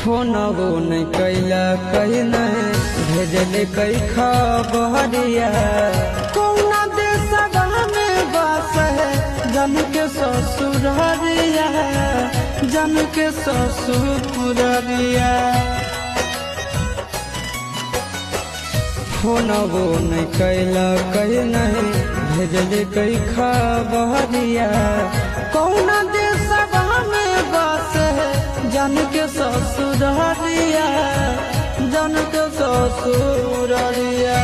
फोनवो नहीं कैला कहीं नहीं भेजले कई खबरिया। कौना देशवा में बस है जन के ससुररिया, जन के ससुररिया। फोनवो नहीं कैला कहीं नहीं भेजले कई खबरिया। कौना देशवा में बस है जन के ससुररिया, जन के ससुररिया।